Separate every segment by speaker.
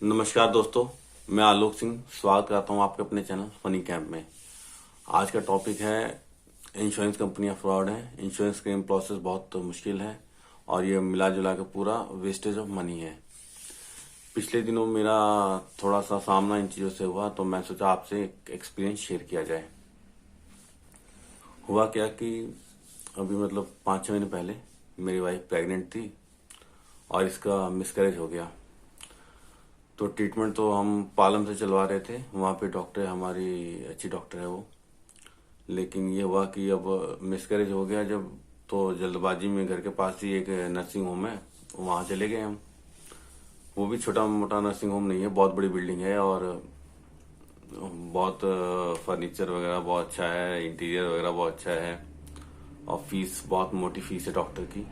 Speaker 1: नमस्कार दोस्तों, मैं आलोक सिंह स्वागत करता हूं आपके अपने चैनल फनी कैंप में। आज का टॉपिक है इंश्योरेंस कंपनियां फ्रॉड हैं। इंश्योरेंस क्लेम प्रोसेस बहुत मुश्किल है और ये मिला जुला के पूरा वेस्टेज ऑफ मनी है। पिछले दिनों मेरा थोड़ा सा सामना इन चीज़ों से हुआ तो मैं सोचा आपसे एक एक्सपीरियंस शेयर किया जाए। हुआ क्या कि अभी मतलब 5-6 महीने पहले मेरी वाइफ प्रेग्नेंट थी और इसका मिसकैरेज हो गया। तो ट्रीटमेंट तो हम पालम से चलवा रहे थे, वहाँ पे डॉक्टर हमारी अच्छी डॉक्टर है वो। लेकिन ये हुआ कि अब मिसकैरेज हो गया जब, तो जल्दबाजी में घर के पास ही एक नर्सिंग होम है, वहाँ चले गए हम। वो भी छोटा मोटा नर्सिंग होम नहीं है, बहुत बड़ी बिल्डिंग है और बहुत फर्नीचर वगैरह बहुत अच्छा है, इंटीरियर वगैरह बहुत अच्छा है और फीस बहुत मोटी फीस है डॉक्टर की।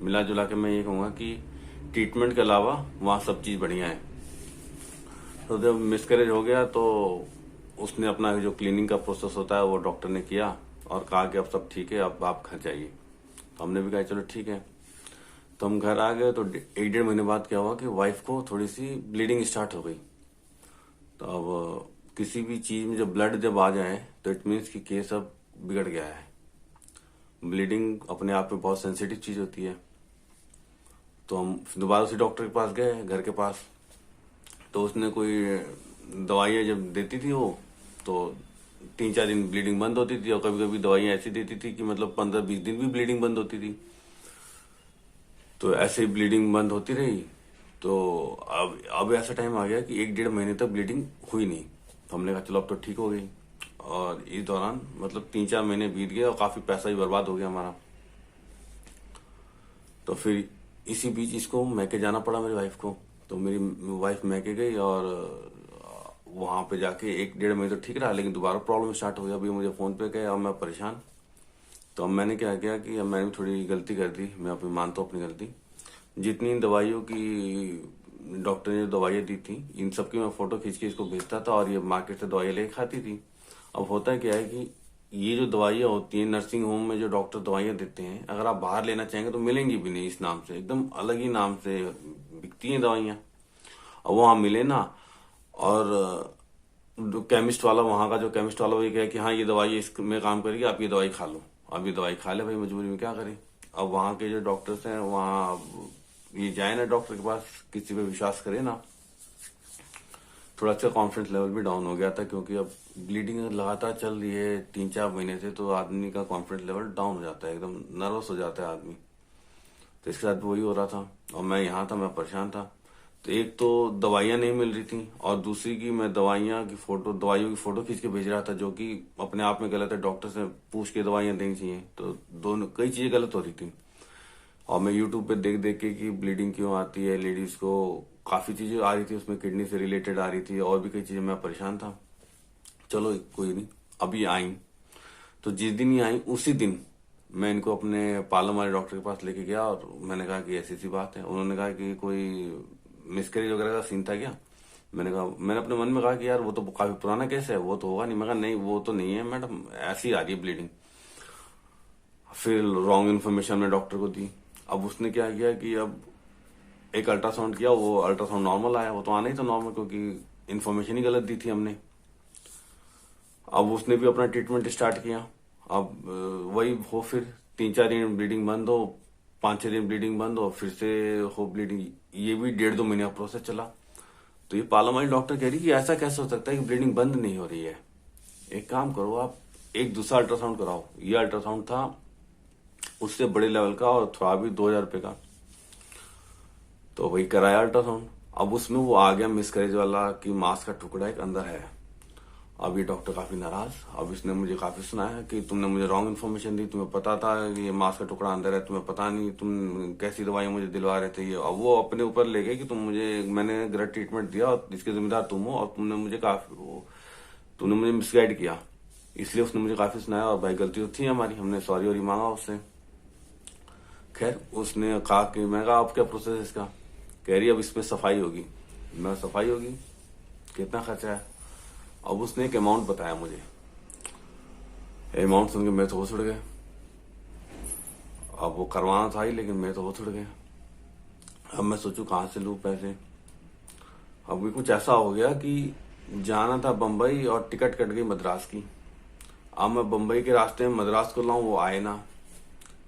Speaker 1: मिला जुला के मैं ये कहूँगा कि ट्रीटमेंट के अलावा वहाँ सब चीज़ बढ़िया है। तो जब मिसकैरेज हो गया तो उसने अपना जो क्लीनिंग का प्रोसेस होता है वो डॉक्टर ने किया और कहा कि अब सब ठीक है, अब आप घर जाइए। तो हमने भी कहा चलो ठीक है। तो हम घर आ गए तो 1-1.5 महीने बाद क्या हुआ कि वाइफ को थोड़ी सी ब्लीडिंग स्टार्ट हो गई। तो अब किसी भी चीज में जब ब्लड जब आ जाए तो इट मीन्स कि केस अब बिगड़ गया है। ब्लीडिंग अपने आप में बहुत सेंसिटिव चीज होती है। तो हम दोबारा उसी डॉक्टर के पास गए, घर के पास। तो उसने कोई दवाइयाँ जब देती थी वो, तो 3-4 दिन ब्लीडिंग बंद होती थी और कभी कभी दवाइयाँ ऐसी देती थी कि मतलब 15-20 दिन भी ब्लीडिंग बंद होती थी। तो ऐसे ही ब्लीडिंग बंद होती रही। तो अब ऐसा टाइम आ गया कि 1-1.5 महीने तक ब्लीडिंग हुई नहीं। तो हमने कहा चलो अब तो ठीक हो गई। और इस दौरान मतलब 3-4 महीने बीत गए और काफी पैसा भी बर्बाद हो गया हमारा। तो फिर इसी बीच इसको मैके जाना पड़ा मेरी वाइफ को। तो मेरी वाइफ मैके गई और वहां पे जाके 1-1.5 महीने तो ठीक रहा, लेकिन दोबारा प्रॉब्लम स्टार्ट हो गया। अभी मुझे फोन पे गए और मैं परेशान। तो अब मैंने क्या किया कि अब मैंने भी थोड़ी गलती कर दी, मैं अपनी मानता हूँ अपनी गलती। जितनी दवाइयों की डॉक्टर ने जो दवाइयाँ दी थी इन सब की मैं फोटो खींच के इसको भेजता था और ये मार्केट से दवाइयाँ लेके खाती थी। अब होता क्या है कि ये जो दवाइयाँ होती हैं नर्सिंग होम में, जो डॉक्टर दवाइयाँ देते हैं, अगर आप बाहर लेना चाहेंगे तो मिलेंगी भी नहीं। इस नाम से एकदम अलग ही नाम से बिकती हैं दवाइयाँ। अब वहाँ मिले ना, और जो केमिस्ट वाला, वहाँ का जो केमिस्ट वाला वही कहे कि हाँ ये दवाई इसमें काम करेगी, आप ये दवाई खा लो। अब ये दवाई खा ले भाई, मजबूरी में क्या करें। अब वहाँ के जो डॉक्टर्स हैं वहाँ ये जाए ना डॉक्टर के पास, किसी पे विश्वास करे ना। थोड़ा सा कॉन्फिडेंस लेवल भी डाउन हो गया था क्योंकि अब ब्लीडिंग लगातार चल रही है 3-4 महीने से, तो आदमी का कॉन्फिडेंस लेवल डाउन हो जाता है, एकदम नर्वस हो जाता है आदमी। तो इसके साथ भी वही हो रहा था और मैं यहाँ था, मैं परेशान था। तो एक तो दवाइयाँ नहीं मिल रही थी और दूसरी की मैं दवाइयों की फोटो खींच के भेज रहा था, जो कि अपने आप में गलत है। डॉक्टर से पूछ के दवाइयाँ देनी चाहिए। तो दोनों कई चीजें गलत हो रही थी। और मैं यूट्यूब पे देख देख के कि ब्लीडिंग क्यों आती है लेडीज को, काफी चीजें आ रही थी उसमें, किडनी से रिलेटेड आ रही थी और भी कई चीजें। मैं परेशान था। चलो कोई नहीं, अभी आई। तो जिस दिन ही आई उसी दिन मैं इनको अपने पालम वाले डॉक्टर के पास लेके गया और मैंने कहा कि ऐसी सी बात है। उन्होंने कहा कि कोई मिसकैरेज वगैरह का सीन था क्या। मैंने अपने मन में कहा कि यार वो तो काफी पुराना केस है, वो तो होगा नहीं। मैं कहा नहीं वो तो नहीं है मैडम, ऐसी आ रही है ब्लीडिंग। फिर रॉन्ग इन्फॉर्मेशन में डॉक्टर को दी। अब उसने क्या किया कि अब एक अल्ट्रासाउंड किया, वो अल्ट्रासाउंड नॉर्मल आया। वो तो आना ही था नॉर्मल, क्योंकि इन्फॉर्मेशन ही गलत दी थी हमने। अब उसने भी अपना ट्रीटमेंट स्टार्ट किया। अब वही हो, फिर 3-4 दिन ब्लीडिंग बंद हो, 5-6 दिन ब्लीडिंग बंद हो, फिर से हो ब्लीडिंग। ये भी 1.5-2 महीने का प्रोसेस चला। तो ये पालम वाली डॉक्टर कह रही कि ऐसा कैसे हो सकता है कि ब्लीडिंग बंद नहीं हो रही है। एक काम करो आप, एक दूसरा अल्ट्रासाउंड कराओ। ये अल्ट्रासाउंड था उससे बड़े लेवल का और थोड़ा भी 2,000 रुपये का। तो वही कराया अल्ट्रासाउंड। अब उसमें वो आ गया मिसकैरेज वाला कि मांस का टुकड़ा एक अंदर है। अब ये डॉक्टर काफी नाराज। अब इसने मुझे काफी सुनाया कि तुमने मुझे रॉन्ग इन्फॉर्मेशन दी, तुम्हें पता था कि ये मांस का टुकड़ा अंदर है, तुम्हें पता नहीं, तुम कैसी दवाई मुझे दिलवा रहे थे। ये अब वो अपने ऊपर ले गए कि मैंने गलत ट्रीटमेंट दिया और इसके जिम्मेदार तुम हो और तुमने मुझे मिसगाइड किया। इसलिए उसने मुझे काफी सुनाया और भाई गलती तो थी हमारी, हमने सॉरी और मांगा उससे। खैर उसने कहा कि मैं कहा अब क्या प्रोसेस है इसका। कह रही अब इसमें सफाई होगी। मैं सफाई होगी, कितना खर्चा है। अब उसने एक अमाउंट बताया मुझे। अमाउंट सुन के मैं तो होश उड़ गया। अब वो करवाना था ही, लेकिन मैं तो होश उड़ गया। अब मैं सोचूं कहाँ से लूं पैसे। अभी कुछ ऐसा हो गया कि जाना था बम्बई और टिकट कट गई मद्रास की। अब मैं बम्बई के रास्ते में मद्रास को लाऊं, वो आए ना,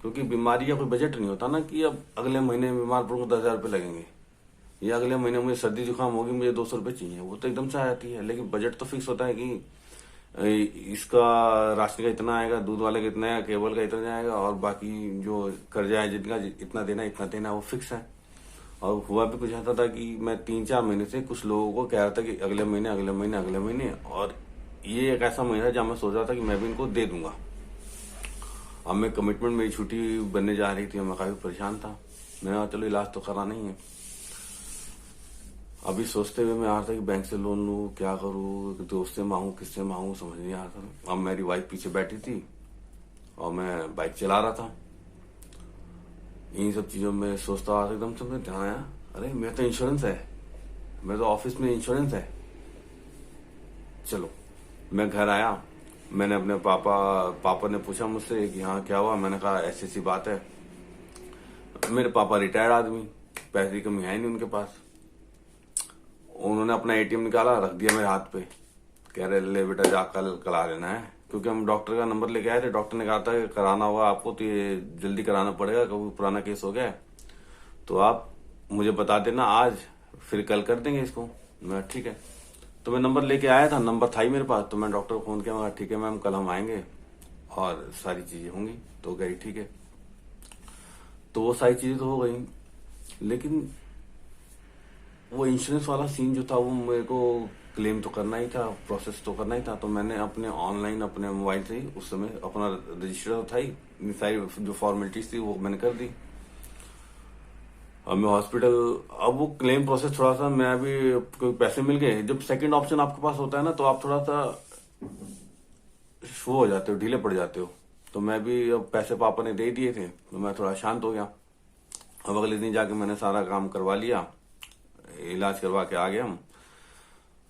Speaker 1: क्योंकि बीमारी का कोई बजट नहीं होता ना कि अब अगले महीने बीमार पड़ूंगा 10,000 रुपये लगेंगे, या अगले महीने मुझे सर्दी जुकाम होगी मुझे 200 रुपये चाहिए, वो तो एकदम से आ जाती है। लेकिन बजट तो फिक्स होता है कि इसका राशन का इतना आएगा, दूध वाले का इतना आएगा, केबल का इतना आएगा, और बाकी जो कर्जा है जिनका इतना देना वो फिक्स है। और हुआ भी कुछ ऐसा था कि मैं 3-4 महीने से कुछ लोगों को कह रहा था कि अगले महीने अगले महीने अगले महीने, और ये एक ऐसा महीना जहाँ मैं सोच रहा था कि मैं भी इनको दे दूंगा। अब मैं कमिटमेंट, मेरी छुट्टी बनने जा रही थी, मैं काफी परेशान था। मैंने कहा चलो इलाज तो कराना ही है। अभी सोचते हुए मैं आ रहा था कि बैंक से लोन लूं, क्या करूं, दोस्त से मांगू, किससे मांगू, समझ नहीं आ रहा था। अब मेरी वाइफ पीछे बैठी थी और मैं बाइक चला रहा था। इन सब चीजों में सोचता रहा था, एकदम से मुझे ध्यान आया, अरे मेरा तो इंश्योरेंस है, मेरे तो ऑफिस में इंश्योरेंस है। चलो, मैं घर आया, मैंने अपने पापा ने पूछा मुझसे कि हाँ क्या हुआ। मैंने कहा ऐसी ऐसी बात है। मेरे पापा रिटायर्ड आदमी, पैसे की कमी है नहीं उनके पास। उन्होंने अपना एटीएम निकाला, रख दिया मेरे हाथ पे, कह रहे ले बेटा जा कल करा लेना है। क्योंकि हम डॉक्टर का नंबर लेके आए थे, डॉक्टर ने कहा था कि कराना होगा आपको तो ये जल्दी कराना पड़ेगा, क्योंकि पुराना केस हो गया है, तो आप मुझे बता देना आज, फिर कल कर देंगे इसको। मैं ठीक है। तो मैं नंबर लेके आया था, नंबर था ही मेरे पास, तो मैं डॉक्टर को फोन किया, मैं कहा ठीक है मैम कल हम आएंगे और सारी चीजें होंगी। तो कह रही ठीक है। तो वो सारी चीजें तो हो गई, लेकिन वो इंश्योरेंस वाला सीन जो था वो मेरे को क्लेम तो करना ही था, प्रोसेस तो करना ही था। तो मैंने अपने ऑनलाइन अपने मोबाइल से ही उस समय अपना रजिस्टर था ही, सारी जो फॉर्मेलिटीज थी वो मैंने कर दी। अब मैं हॉस्पिटल, अब वो क्लेम प्रोसेस थोड़ा सा, मैं अभी कोई पैसे मिल गए, जब सेकंड ऑप्शन आपके पास होता है ना तो आप थोड़ा सा वो हो जाते हो, ढीले पड़ जाते हो। तो मैं भी, अब पैसे पापा ने दे दिए थे तो मैं थोड़ा शांत हो गया। अब अगले दिन जाके मैंने सारा काम करवा लिया, इलाज करवा के आ गया हम।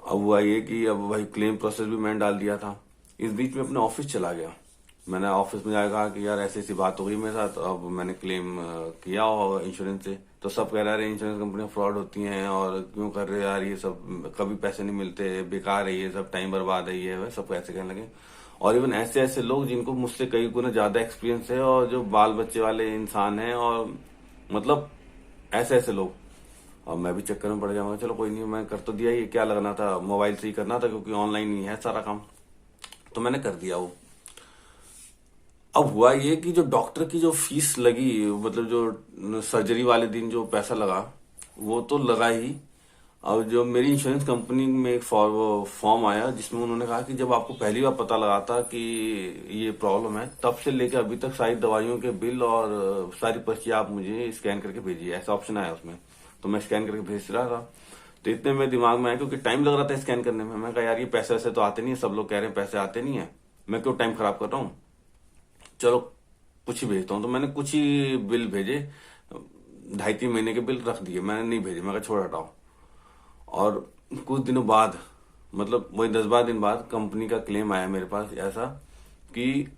Speaker 1: अब हुआ ये कि अब भाई क्लेम प्रोसेस भी मैंने डाल दिया था। इस बीच में अपने ऑफिस चला गया। मैंने ऑफिस में जाकर कहा कि यार ऐसी ऐसी बात हो गई मेरे साथ, अब मैंने क्लेम किया होगा इंश्योरेंस से। तो सब कह रहे हैं इंश्योरेंस कंपनियां फ्रॉड होती हैं और क्यों कर रहे हो यार ये सब, कभी पैसे नहीं मिलते, बेकार है ये सब, टाइम बर्बाद है ये, सब ऐसे कहने लगे। और इवन ऐसे ऐसे लोग जिनको मुझसे कई गुना ज्यादा एक्सपीरियंस है और जो बाल बच्चे वाले इंसान हैं, और मतलब ऐसे ऐसे लोग। और मैं भी चक्कर में पड़ गया, चलो कोई नहीं, मैं कर तो दिया, ये क्या लगना था, मोबाइल से ही करना था क्योंकि ऑनलाइन ही है सारा काम। तो मैंने कर दिया वो। अब हुआ ये कि जो डॉक्टर की जो फीस लगी, मतलब जो सर्जरी वाले दिन जो पैसा लगा वो तो लगा ही। अब जो मेरी इंश्योरेंस कंपनी में एक फॉर्म आया जिसमें उन्होंने कहा कि जब आपको पहली बार पता लगा था कि ये प्रॉब्लम है, तब से लेकर अभी तक सारी दवाइयों के बिल और सारी पर्ची आप मुझे स्कैन करके भेजिए, ऐसा ऑप्शन आया उसमें। तो मैं स्कैन करके भेज रहा था। तो इतने मेरे दिमाग में आया, क्योंकि टाइम लग रहा था स्कैन करने में, मैं कहा यार ये पैसे वैसे तो आते नहीं है, सब लोग कह रहे हैं पैसे आते नहीं है, मैं क्यों टाइम खराब कर रहा हूँ, चलो कुछ ही भेजता हूँ। तो मैंने कुछ ही बिल भेजे, 2.5-3 महीने के बिल रख दिए, मैंने नहीं भेजे, मैं कहा छोड़ हटाओ। और कुछ दिनों बाद, मतलब वही 10-12 दिन बाद कंपनी का क्लेम आया मेरे पास, ऐसा कि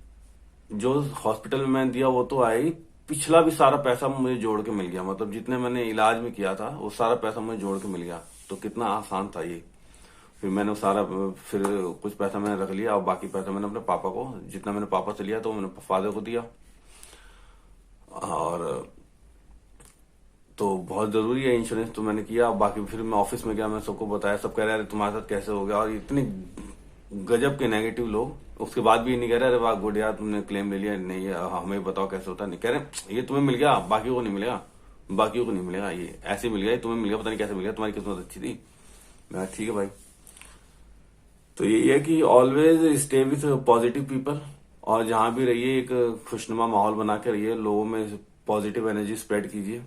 Speaker 1: जो हॉस्पिटल में मैंने दिया वो तो आया ही, पिछला भी सारा पैसा मुझे जोड़ के मिल गया। मतलब जितने मैंने इलाज में किया था वो सारा पैसा मुझे जोड़ के मिल गया। तो कितना आसान था ये। फिर मैंने वो सारा, फिर कुछ पैसा मैंने रख लिया और बाकी पैसा मैंने अपने पापा को, जितना मैंने पापा से लिया तो मैंने फादर को दिया। और तो बहुत जरूरी है इंश्योरेंस, तो मैंने किया। बाकी फिर मैं ऑफिस में गया, मैं सबको बताया, सब कह रहे अरे तुम्हारे साथ कैसे हो गया, और इतने गजब के नेगेटिव लोग। उसके बाद भी ये नहीं कह रहे अरे वाह गुड यार तुमने क्लेम ले लिया, नहीं हमें बताओ कैसे होता है, नहीं कह रहे ये तुम्हें मिल गया, बाकी को नहीं मिलेगा, बाकी को नहीं मिलेगा, ये ऐसे मिल गया, तुम्हें मिल गया, पता नहीं कैसे मिल गया, तुम्हारी किस्मत अच्छी थी। मैं ठीक है भाई। तो यही है कि always stay with positive people, और जहां भी रहिए एक खुशनुमा माहौल बना के रहिए, लोगों में पॉजिटिव एनर्जी स्प्रेड कीजिए,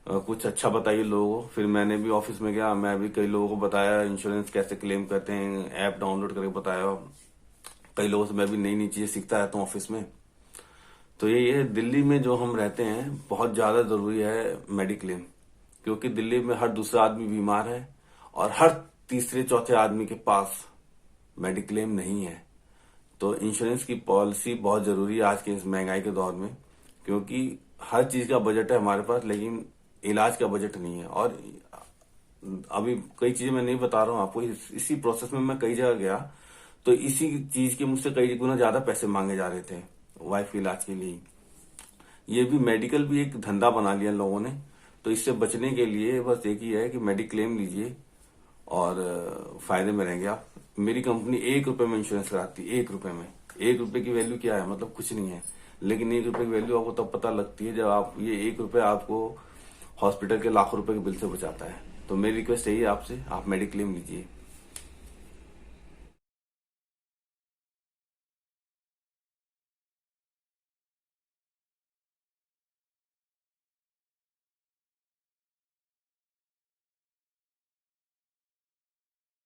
Speaker 1: कुछ अच्छा बताइए लोगों को। फिर मैंने भी ऑफिस में गया, मैं भी कई लोगों को बताया इंश्योरेंस कैसे क्लेम करते हैं, ऐप डाउनलोड करके बताया। कई लोगों से मैं भी नई नई चीजें सीखता रहता हूँ ऑफिस में। तो ये दिल्ली में जो हम रहते हैं बहुत ज्यादा जरूरी है मेडिक्लेम, क्योंकि दिल्ली में हर दूसरा आदमी बीमार है और हर तीसरे चौथे आदमी के पास मेडिक्लेम नहीं है। तो इंश्योरेंस की पॉलिसी बहुत जरूरी है आज के इस महंगाई के दौर में, क्योंकि हर चीज का बजट है हमारे पास लेकिन इलाज का बजट नहीं है। और अभी कई चीजें मैं नहीं बता रहा हूँ आपको, इसी प्रोसेस में मैं कई जगह गया, तो इसी चीज के मुझसे कई गुना ज्यादा पैसे मांगे जा रहे थे वाइफ के इलाज के लिए। ये भी मेडिकल भी एक धंधा बना लिया लोगों ने। तो इससे बचने के लिए बस एक ही है कि मेडिक्लेम लीजिए और फायदे में रहेंगे आप। मेरी कंपनी 1 रुपए में इंश्योरेंस कराती है, 1 रुपए में। 1 रुपए की वैल्यू क्या है, मतलब कुछ नहीं है, लेकिन 1 रुपए की वैल्यू आपको तब पता लगती है जब आप, ये 1 रुपए आपको हॉस्पिटल के लाखों रुपए के बिल से बचाता है। तो मेरी रिक्वेस्ट यही है आपसे, आप मेडिक्लेम लीजिए।